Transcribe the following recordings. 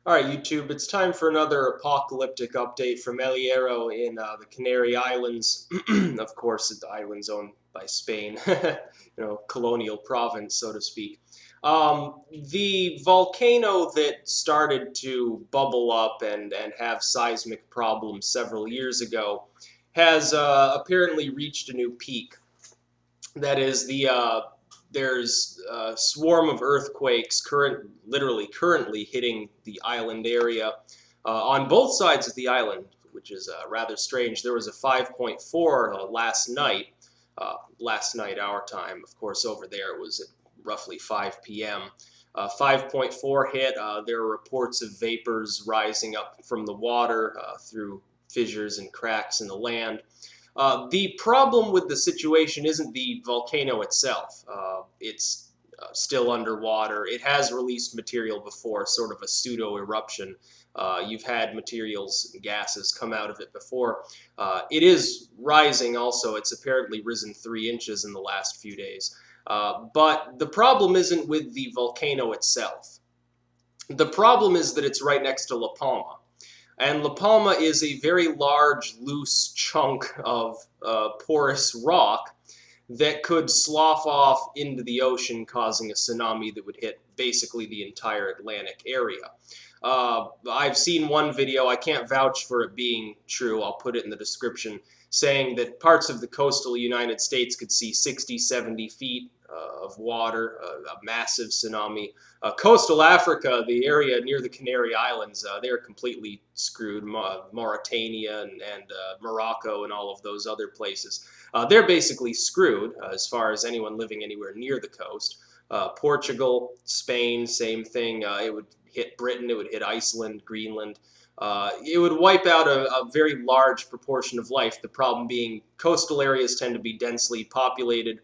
Alright, YouTube, it's time for another apocalyptic update from Hierro in the Canary Islands. Of course, the island's owned by Spain, colonial province, so to speak. The volcano that started to bubble up and have seismic problems several years ago has apparently reached a new peak. That is, there's a swarm of earthquakes literally currently hitting the island area on both sides of the island, which is rather strange. There was a 5.4 last night our time. Of course, over there it was at roughly 5 p.m. 5.4 hit. There are reports of vapors rising up from the water through fissures and cracks in the land. The problem with the situation isn't the volcano itself. It's still underwater. It has released material before, sort of a pseudo-eruption. You've had materials and gases come out of it before. It is rising also. It's apparently risen 3 inches in the last few days. But the problem isn't with the volcano itself. The problem is that it's right next to La Palma. And La Palma is a very large, loose chunk of porous rock that could slough off into the ocean, causing a tsunami that would hit basically the entire Atlantic area. I've seen one video, I can't vouch for it being true, I'll put it in the description, saying that parts of the coastal United States could see 60, 70 feet of water, a massive tsunami. Coastal Africa, the area near the Canary Islands, they're completely screwed. Mauritania and Morocco and all of those other places. They're basically screwed as far as anyone living anywhere near the coast. Portugal, Spain, same thing. It would hit Britain, it would hit Iceland, Greenland. It would wipe out a very large proportion of life. The problem being coastal areas tend to be densely populated.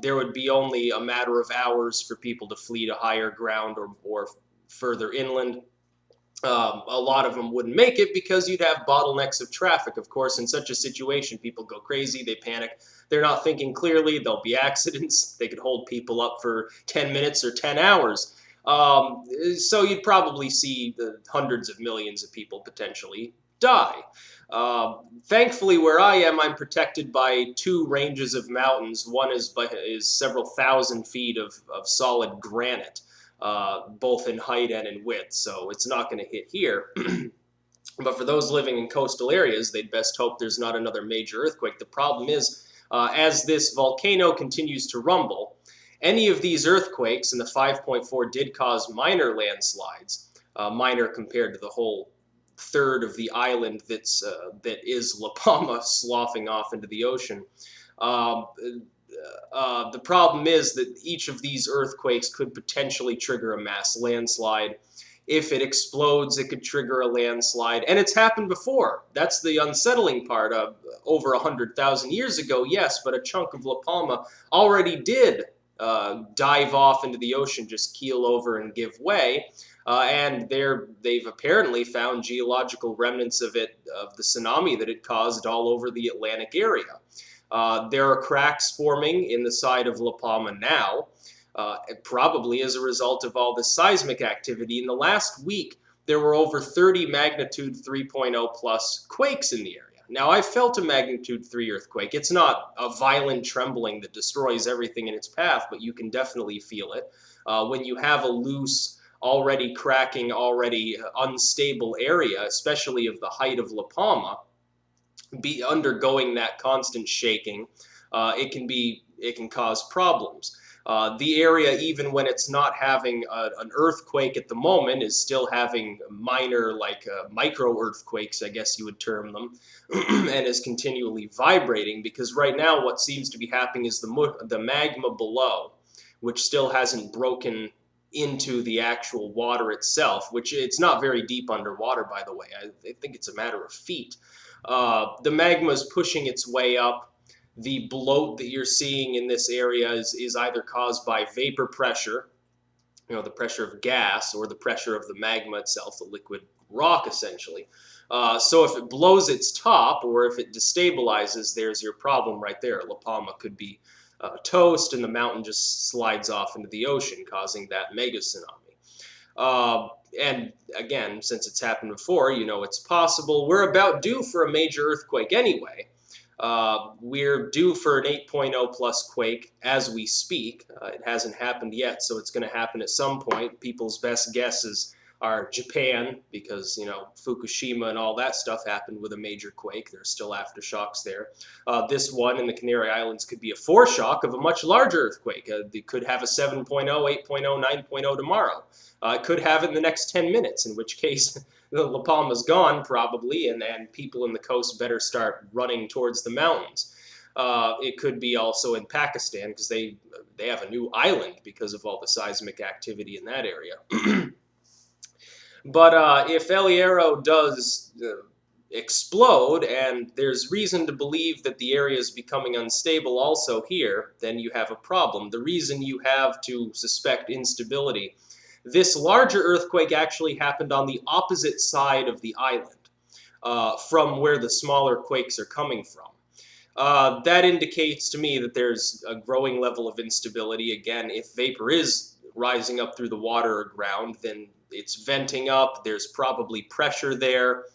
There would be only a matter of hours for people to flee to higher ground or further inland. A lot of them wouldn't make it because you'd have bottlenecks of traffic. Of course, in such a situation, people go crazy, they panic, they're not thinking clearly, there'll be accidents, they could hold people up for 10 minutes or 10 hours. So you'd probably see the hundreds of millions of people potentially die. Thankfully, where I am, I'm protected by 2 ranges of mountains. One is several thousand feet of solid granite, both in height and in width, so it's not going to hit here. But for those living in coastal areas, they'd best hope there's not another major earthquake. The problem is, as this volcano continues to rumble, any of these earthquakes, and the 5.4 did cause minor landslides, minor compared to the whole third of the island that is La Palma sloughing off into the ocean. The problem is that each of these earthquakes could potentially trigger a mass landslide. If it explodes, it could trigger a landslide, and it's happened before. That's the unsettling part. Over 100,000 years ago, yes, but a chunk of La Palma already did dive off into the ocean, just keel over and give way. And they've apparently found geological remnants of the tsunami that it caused all over the Atlantic area. There are cracks forming in the side of La Palma now, probably as a result of all this seismic activity. In the last week, there were over 30 magnitude 3.0 plus quakes in the area. Now, I've felt a magnitude 3 earthquake. It's not a violent trembling that destroys everything in its path, but you can definitely feel it. When you have a loose, already cracking, already unstable area, especially of the height of La Palma, be undergoing that constant shaking, it can cause problems. The area, even when it's not having an earthquake at the moment, is still having minor, like micro earthquakes, I guess you would term them, and is continually vibrating, because right now what seems to be happening is the magma below, which still hasn't broken into the actual water itself, which it's not very deep underwater, by the way. I think it's a matter of feet. The magma is pushing its way up. The bloat that you're seeing in this area is either caused by vapor pressure, the pressure of gas, or the pressure of the magma itself, the liquid rock, essentially. So if it blows its top, or if it destabilizes, there's your problem right there. La Palma could be toast, and the mountain just slides off into the ocean, causing that mega tsunami. And again, since it's happened before, you know it's possible. We're about due for a major earthquake anyway. We're due for an 8.0 plus quake as we speak. It hasn't happened yet, so it's going to happen at some point. People's best guesses are Japan, because you know Fukushima and all that stuff happened with a major quake. There's still aftershocks there. This one in the Canary Islands could be a foreshock of a much larger earthquake. It could have a 7.0, 8.0, 9.0 tomorrow. It could have it in the next 10 minutes, in which case La Palma's gone probably, and people in the coast better start running towards the mountains. It could be also in Pakistan, because they have a new island because of all the seismic activity in that area. But if El Hierro does explode, and there's reason to believe that the area is becoming unstable also here, then you have a problem. The reason you have to suspect instability: this larger earthquake actually happened on the opposite side of the island from where the smaller quakes are coming from. That indicates to me that there's a growing level of instability. Again, if vapor is rising up through the water or ground, then it's venting up. There's probably pressure there.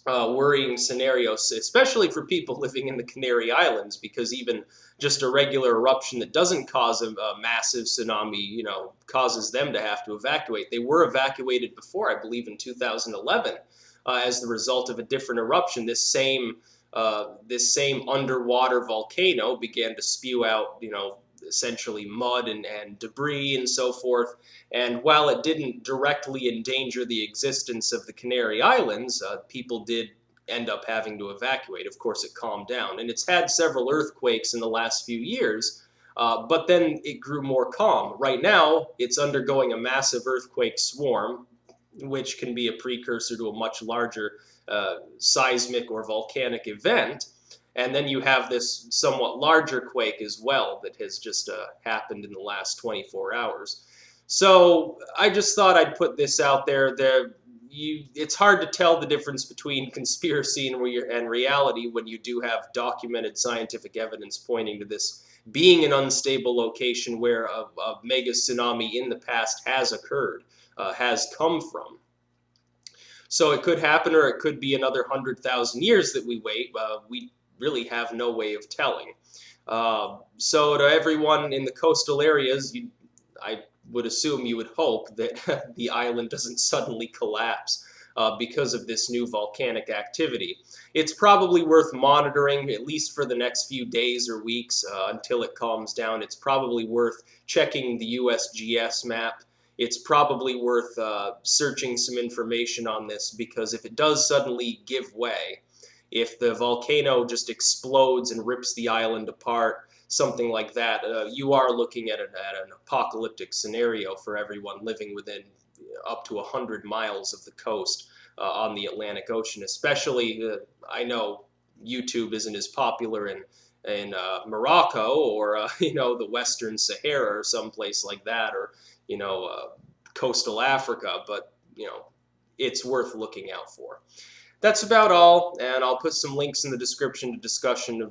Worrying scenarios, especially for people living in the Canary Islands, because even just a regular eruption that doesn't cause a massive tsunami, you know, causes them to have to evacuate. They were evacuated before, I believe, in 2011, as the result of a different eruption. This same underwater volcano began to spew out, you know, essentially mud and debris and so forth. And while it didn't directly endanger the existence of the Canary Islands, people did end up having to evacuate. Of course, it calmed down. And it's had several earthquakes in the last few years, but then it grew more calm. Right now, it's undergoing a massive earthquake swarm, which can be a precursor to a much larger seismic or volcanic event. And then you have this somewhat larger quake as well that has just happened in the last 24 hours. So I just thought I'd put this out there. It's hard to tell the difference between conspiracy and reality when you do have documented scientific evidence pointing to this being an unstable location where a mega tsunami in the past has occurred, has come from. So it could happen, or it could be another 100,000 years that we wait. We really have no way of telling. So to everyone in the coastal areas, I would assume you would hope that the island doesn't suddenly collapse because of this new volcanic activity. It's probably worth monitoring, at least for the next few days or weeks until it calms down. It's probably worth checking the USGS map. It's probably worth searching some information on this, because if it does suddenly give way, if the volcano just explodes and rips the island apart, something like that, you are looking at an apocalyptic scenario for everyone living within up to 100 miles of the coast on the Atlantic Ocean. Especially, I know YouTube isn't as popular in Morocco, or you know, the Western Sahara or someplace like that, or you know, coastal Africa, but you know, it's worth looking out for. That's about all, and I'll put some links in the description to discussion of